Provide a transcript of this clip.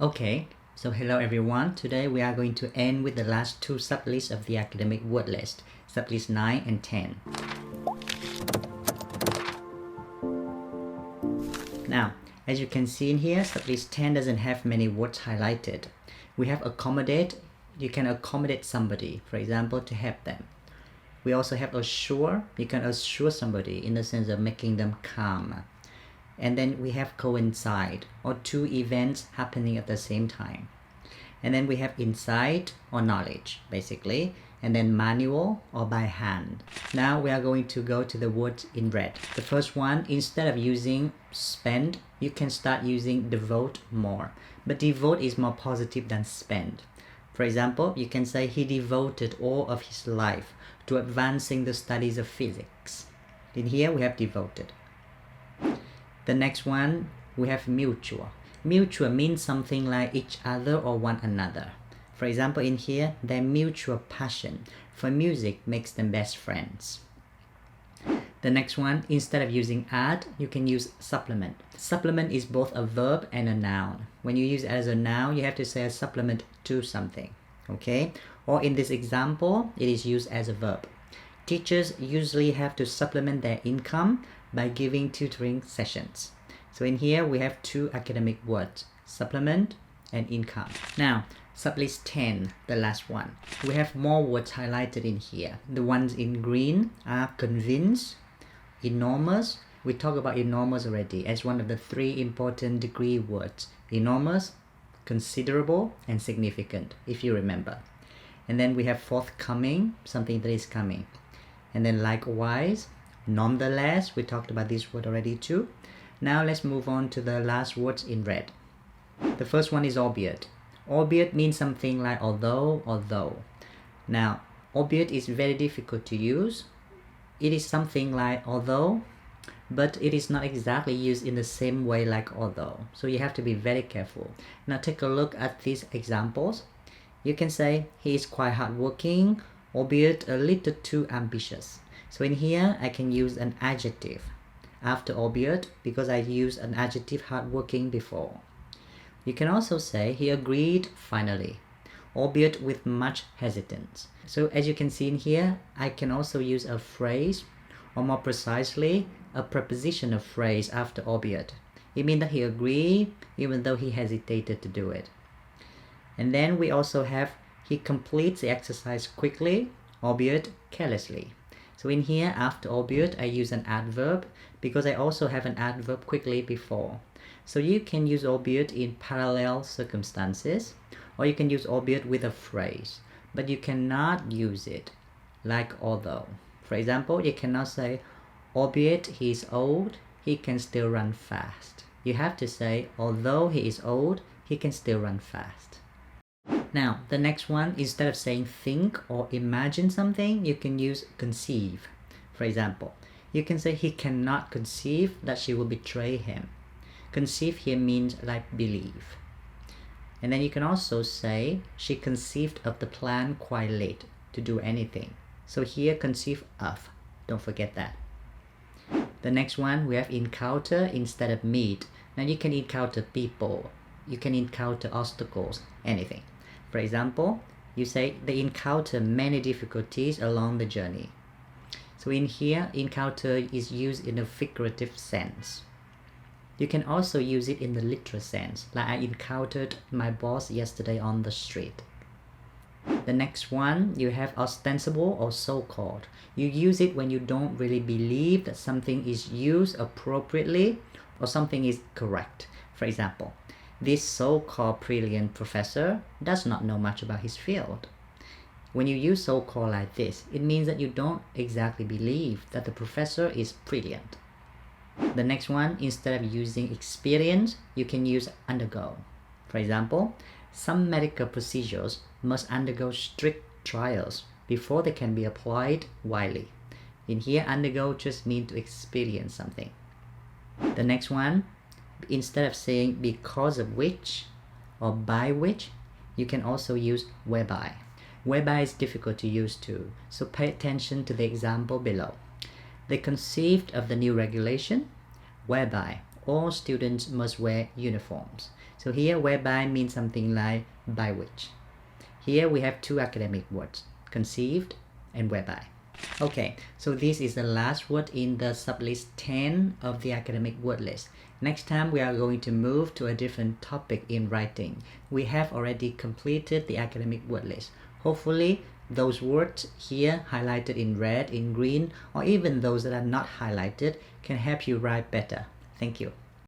Okay, so hello everyone. Today we are going to end with the last two sublists of the academic word list, sublist 9 and 10. Now, as you can see in here, sublist 10 doesn't have many words highlighted. We have accommodate. You can accommodate somebody, for example, to help them. We also have assure. You can assure somebody in the sense of making them calm. And then we have coincide, or two events happening at the same time. And then we have insight or knowledge, basically. And then manual or by hand. Now we are going to go to the words in red. The first one, instead of using spend, you can start using devote more. But devote is more positive than spend. For example, you can say he devoted all of his life to advancing the studies of physics. In here we have devoted. The next one, we have mutual. Mutual means something like each other or one another. For example, in here, their mutual passion for music makes them best friends. The next one, instead of using add, you can use supplement. Supplement is both a verb and a noun. When you use it as a noun, you have to say a supplement to something, okay? Or in this example, it is used as a verb. Teachers usually have to supplement their income by giving tutoring sessions. So in here we have two academic words, supplement and income. Now, sublist 10, the last one. We have more words highlighted in here. The ones in green are convince, enormous. We talked about enormous already as one of the three important degree words. Enormous, considerable, and significant, if you remember. And then we have forthcoming, something that is coming. And then likewise, nonetheless, we talked about this word already too. Now let's move on to the last words in red. The first one is albeit. Albeit means something like although or though. Now, albeit is very difficult to use. It is something like although, but it is not exactly used in the same way like although. So you have to be very careful. Now take a look at these examples. You can say he is quite hardworking, albeit a little too ambitious. So in here, I can use an adjective after albeit because I used an adjective hardworking before. You can also say he agreed finally, albeit with much hesitance. So as you can see in here, I can also use a phrase, or more precisely, a preposition of phrase after albeit. It means that he agreed even though he hesitated to do it. And then we also have he completes the exercise quickly, albeit carelessly. So in here, after albeit, I use an adverb because I also have an adverb quickly before. So you can use albeit in parallel circumstances, or you can use albeit with a phrase, but you cannot use it like although. For example, you cannot say, albeit he is old, he can still run fast. You have to say, although he is old, he can still run fast. Now, the next one, instead of saying think or imagine something, you can use conceive. For example, you can say he cannot conceive that she will betray him. Conceive here means like believe. And then you can also say she conceived of the plan quite late to do anything. So here, conceive of. Don't forget that. The next one, we have encounter instead of meet. Now you can encounter people. You can encounter obstacles, anything. For example, you say they encounter many difficulties along the journey. So in here, encounter is used in a figurative sense. You can also use it in the literal sense, like I encountered my boss yesterday on the street. The next one, you have ostensible or so-called. You use it when you don't really believe that something is used appropriately or something is correct. For example, this so-called brilliant professor does not know much about his field. When you use so-called like this, it means that you don't exactly believe that the professor is brilliant. The next one, instead of using experience, you can use undergo. For example, some medical procedures must undergo strict trials before they can be applied widely. In here, undergo just means to experience something. The next one, instead of saying because of which or by which, you can also use whereby. Whereby is difficult to use too, so pay attention to the example below. They conceived of the new regulation whereby all students must wear uniforms. So here whereby means something like by which. Here we have two academic words, conceived and whereby. Okay, so this is the last word in the sublist 10 of the academic word list. Next time we are going to move to a different topic in writing. We have already completed the academic word list. Hopefully those words here highlighted in red, in green, or even those that are not highlighted can help you write better. Thank you.